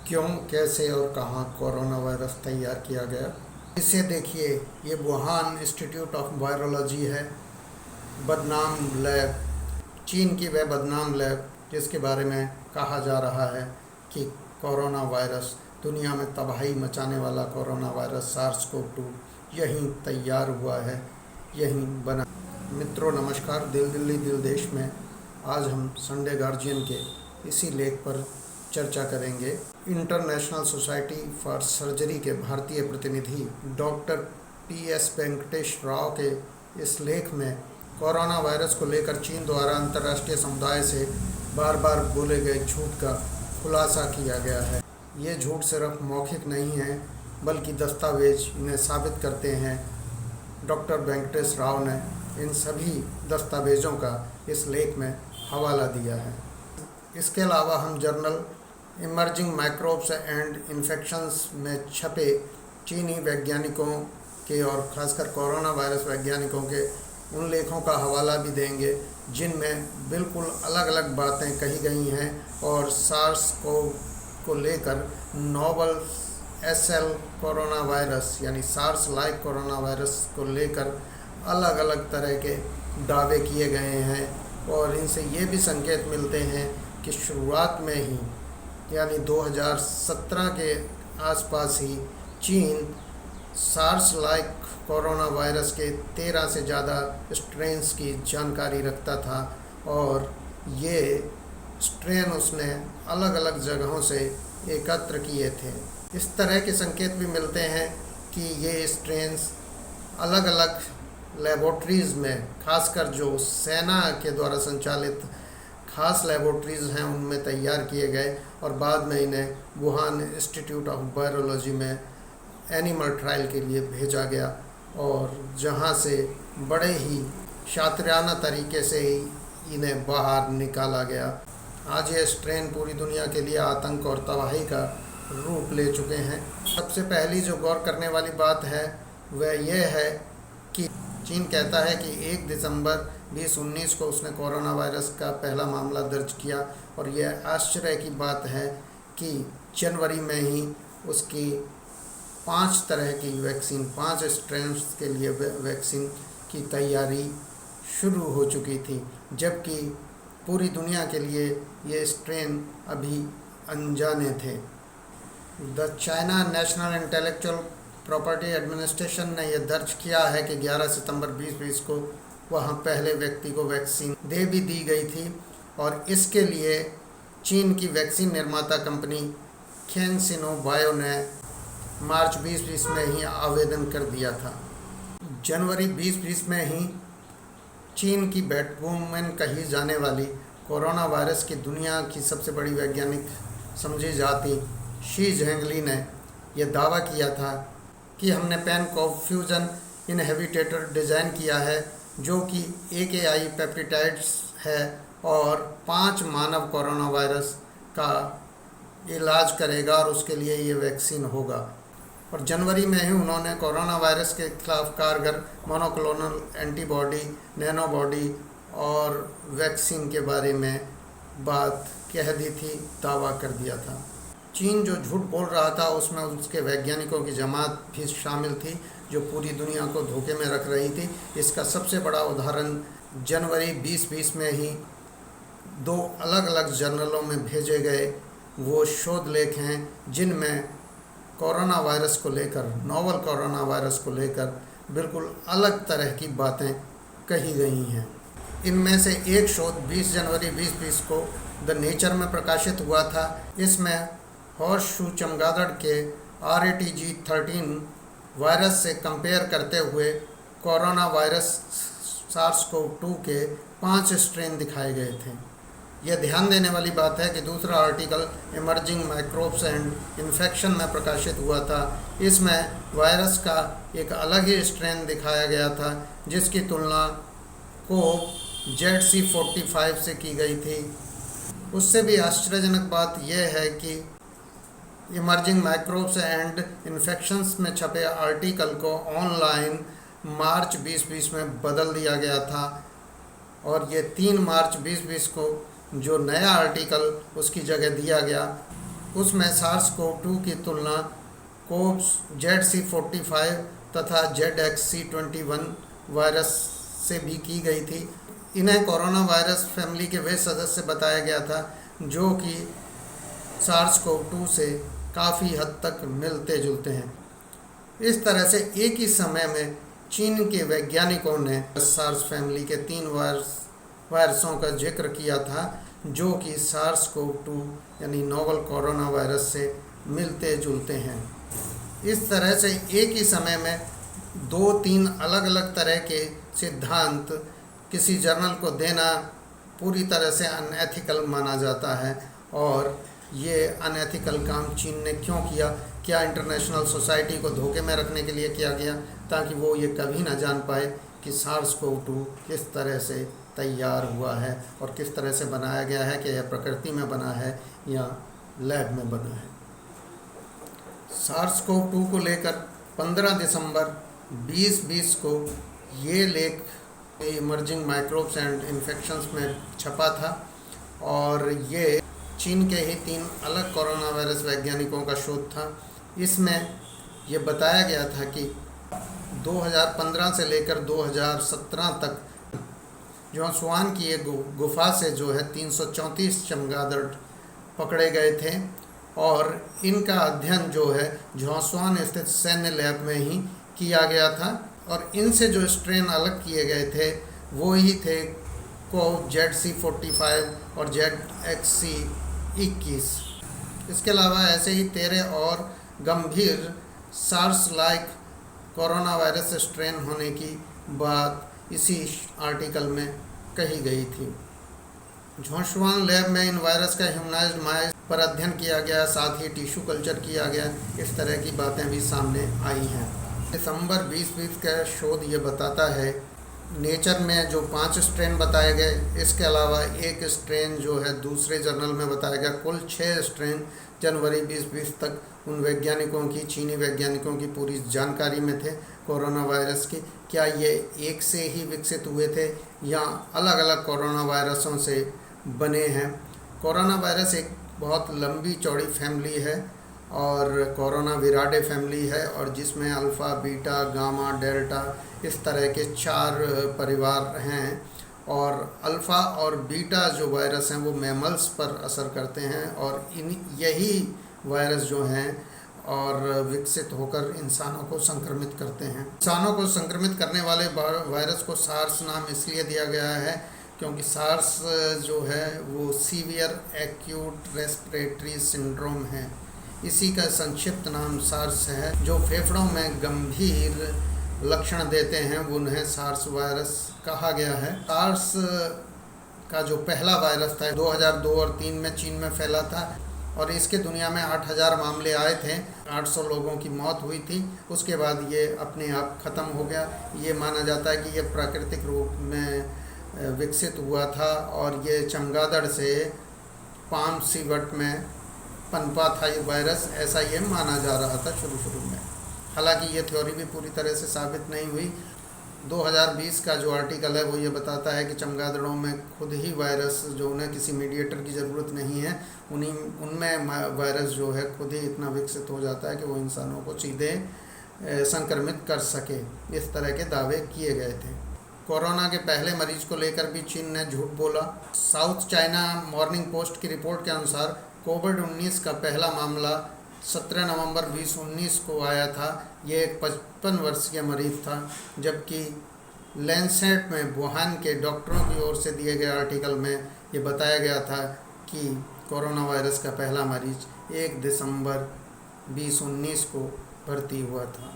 क्यों, कैसे और कहाँ कोरोना वायरस तैयार किया गया। इसे देखिए, ये वुहान इंस्टीट्यूट ऑफ वायरोलॉजी है, बदनाम लैब, चीन की वह बदनाम लैब जिसके बारे में कहा जा रहा है कि कोरोना वायरस, दुनिया में तबाही मचाने वाला कोरोना वायरस SARS-CoV-2 यहीं तैयार हुआ है, यहीं बना। मित्रों नमस्कार, दिल दिल्ली दिल देश में आज हम संडे गार्जियन के इसी लेख पर चर्चा करेंगे। इंटरनेशनल सोसाइटी फॉर सर्जरी के भारतीय प्रतिनिधि डॉक्टर PS वेंकटेश राव के इस लेख में कोरोना वायरस को लेकर चीन द्वारा अंतर्राष्ट्रीय समुदाय से बार बार बोले गए झूठ का खुलासा किया गया है। ये झूठ सिर्फ मौखिक नहीं है, बल्कि दस्तावेज इन्हें साबित करते हैं। डॉक्टर वेंकटेश राव ने इन सभी दस्तावेज़ों का इस लेख में हवाला दिया है। इसके अलावा हम journal emerging microbes and infections में छपे चीनी वैज्ञानिकों के और ख़ासकर कोरोना वायरस वैज्ञानिकों के उन लेखों का हवाला भी देंगे जिनमें बिल्कुल अलग अलग बातें कही गई हैं और सार्स को लेकर नोवल SL कोरोना वायरस यानी सार्स लाइक कोरोना वायरस को लेकर अलग अलग तरह के दावे किए गए हैं। और इनसे ये भी संकेत मिलते हैं कि शुरुआत में ही यानी 2017 के आसपास ही चीन सार्स लाइक कोरोना वायरस के 13 से ज़्यादा स्ट्रेन्स की जानकारी रखता था और ये स्ट्रेन उसने अलग अलग जगहों से एकत्र किए थे। इस तरह के संकेत भी मिलते हैं कि ये स्ट्रेन्स अलग अलग लेबोरेटरीज़ में, खासकर जो सेना के द्वारा संचालित खास लेबोरेटरीज़ हैं, उनमें तैयार किए गए और बाद में इन्हें वुहान इंस्टीट्यूट ऑफ वायरोलॉजी में एनिमल ट्रायल के लिए भेजा गया और जहां से बड़े ही शातिराना तरीके से ही इन्हें बाहर निकाला गया। आज ये स्ट्रेन पूरी दुनिया के लिए आतंक और तबाही का रूप ले चुके हैं। सबसे पहली जो गौर करने वाली बात है वह यह है कि चीन कहता है कि 1 दिसंबर 2019 को उसने कोरोना वायरस का पहला मामला दर्ज किया और यह आश्चर्य की बात है कि जनवरी में ही उसकी 5 तरह की वैक्सीन, 5 स्ट्रेन्स के लिए वैक्सीन की तैयारी शुरू हो चुकी थी, जबकि पूरी दुनिया के लिए ये स्ट्रेन अभी अनजाने थे। The China national intellectual property administration ने यह दर्ज किया है कि 11 सितंबर 2020 को वहाँ पहले व्यक्ति को वैक्सीन दे भी दी गई थी और इसके लिए चीन की वैक्सीन निर्माता कंपनी कैंसिनो बायो ने मार्च 2020 में ही आवेदन कर दिया था। जनवरी 2020 में ही चीन की बैटवुमन कही जाने वाली कोरोना वायरस की दुनिया की सबसे बड़ी वैज्ञानिक समझी जाती शी झेंगली ने यह दावा किया था कि हमने पैन कॉन्फ्यूजन इनहिबिटर डिज़ाइन किया है जो कि AKI पेप्टिडाइड्स है और 5 मानव कोरोना वायरस का इलाज करेगा और उसके लिए ये वैक्सीन होगा। और जनवरी में ही उन्होंने कोरोना वायरस के खिलाफ कारगर मोनोक्लोनल एंटीबॉडी, नैनोबॉडी और वैक्सीन के बारे में बात कह दी थी, दावा कर दिया था। चीन जो झूठ बोल रहा था उसमें उसके वैज्ञानिकों की जमात भी शामिल थी जो पूरी दुनिया को धोखे में रख रही थी। इसका सबसे बड़ा उदाहरण जनवरी 2020 में ही 2 अलग अलग जर्नलों में भेजे गए वो शोध लेख हैं जिनमें कोरोना वायरस को लेकर, नोवल कोरोना वायरस को लेकर बिल्कुल अलग तरह की बातें कही गई हैं। इनमें से एक शोध 20 जनवरी 2020 को द नेचर में प्रकाशित हुआ था। इसमें हॉर्सशू चमगादड़ के RATG13 वायरस से कंपेयर करते हुए कोरोना वायरस SARS-CoV-2 के 5 स्ट्रेन दिखाए गए थे। यह ध्यान देने वाली बात है कि दूसरा article emerging microbes and infection में प्रकाशित हुआ था। इसमें वायरस का एक अलग ही स्ट्रेन दिखाया गया था जिसकी तुलना को ZC45 से की गई थी। उससे भी आश्चर्यजनक बात यह है कि इमर्जिंग माइक्रोब्स एंड इन्फेक्शंस में छपे आर्टिकल को ऑनलाइन मार्च 2020 में बदल दिया गया था और ये 3 मार्च 2020 को जो नया आर्टिकल उसकी जगह दिया गया उसमें SARS-CoV-2 की तुलना ZC45 तथा ZXC21 वायरस से भी की गई थी। इन्हें कोरोना वायरस फैमिली के वे सदस्य बताया गया था जो कि SARS-CoV-2 से काफ़ी हद तक मिलते जुलते हैं। इस तरह से एक ही समय में चीन के वैज्ञानिकों ने सार्स फैमिली के 3 वायरसों का जिक्र किया था जो कि SARS-CoV-2 यानी नोवल कोरोना वायरस से मिलते जुलते हैं। इस तरह से एक ही समय में 2-3 अलग अलग तरह के सिद्धांत किसी जर्नल को देना पूरी तरह से अनएथिकल माना जाता है। और ये अनएथिकल काम चीन ने क्यों किया? क्या इंटरनेशनल सोसाइटी को धोखे में रखने के लिए किया गया ताकि वो ये कभी ना जान पाए कि SARS-CoV-2 किस तरह से तैयार हुआ है और किस तरह से बनाया गया है, कि यह प्रकृति में बना है या लैब में बना है। SARS-CoV-2 को लेकर 15 दिसंबर 2020 को ये लेख इमर्जिंग माइक्रोब्स एंड इन्फेक्शंस में छपा था और ये चीन के ही 3 अलग कोरोना वायरस वैज्ञानिकों का शोध था। इसमें ये बताया गया था कि 2015 से लेकर 2017 तक ज़्होंगशुआन की एक गुफा से जो है 334 चमगादड़ पकड़े गए थे और इनका अध्ययन जो है ज़्होंगशुआन स्थित सैन्य लैब में ही किया गया था। और इनसे जो स्ट्रेन अलग किए गए थे वो ही थे ZC45 और ZXC21। इसके अलावा ऐसे ही 13 और गंभीर SARS like corona virus strain होने की बात इसी आर्टिकल में कही गई थी। ज़्होंगशुआन लैब में इन वायरस का ह्यूमनाइज्ड माइस पर अध्ययन किया गया, साथ ही टिश्यू कल्चर किया गया। इस तरह की बातें भी सामने आई हैं। दिसंबर 2020 का शोध ये बताता है नेचर में जो 5 स्ट्रेन बताए गए, इसके अलावा एक स्ट्रेन जो है दूसरे जर्नल में बताया गया। कुल 6 स्ट्रेन जनवरी 2020 तक उन वैज्ञानिकों की, चीनी वैज्ञानिकों की पूरी जानकारी में थे कोरोना वायरस की। क्या ये एक से ही विकसित हुए थे या अलग अलग कोरोना वायरसों से बने हैं? कोरोना वायरस एक बहुत लंबी चौड़ी फैमिली है और कोरोना विराडे फैमिली है और जिसमें अल्फ़ा, बीटा, गामा, डेल्टा इस तरह के 4 परिवार हैं। और अल्फ़ा और बीटा जो वायरस हैं वो मैमल्स पर असर करते हैं और यही वायरस जो हैं और विकसित होकर इंसानों को संक्रमित करते हैं। इंसानों को संक्रमित करने वाले वायरस को सार्स नाम इसलिए दिया गया है क्योंकि सार्स जो है वो सीवियर एक्यूट रेस्पिरेटरी सिंड्रोम है। इसी का संक्षिप्त नाम सार्स है। जो फेफड़ों में गंभीर लक्षण देते हैं उन्हें सार्स वायरस कहा गया है। सार्स का जो पहला वायरस था 2002 और 2003 में चीन में फैला था और इसके दुनिया में 8000 मामले आए थे, 800 लोगों की मौत हुई थी। उसके बाद ये अपने आप ख़त्म हो गया। ये माना जाता है कि ये प्राकृतिक रूप में विकसित हुआ था और ये चमगादड़ से पाम सीवट में पनपा था ये वायरस, ऐसा ये माना जा रहा था शुरू में। हालांकि ये थ्योरी भी पूरी तरह से साबित नहीं हुई। 2020 का जो आर्टिकल है वो ये बताता है कि चमगादड़ों में खुद ही वायरस, जो उन्हें किसी मीडिएटर की ज़रूरत नहीं है, उनमें वायरस जो है खुद ही इतना विकसित हो जाता है कि वो इंसानों को सीधे संक्रमित कर सके। इस तरह के दावे किए गए थे। कोरोना के पहले मरीज को लेकर भी चीन ने झूठ बोला। साउथ चाइना मॉर्निंग पोस्ट की रिपोर्ट के अनुसार कोविड-19 का पहला मामला 17 नवंबर 2019 को आया था। ये एक 55 वर्षीय मरीज था, जबकि लैंसेट में वुहान के डॉक्टरों की ओर से दिए गए आर्टिकल में ये बताया गया था कि कोरोना वायरस का पहला मरीज 1 दिसंबर 2019 को भर्ती हुआ था।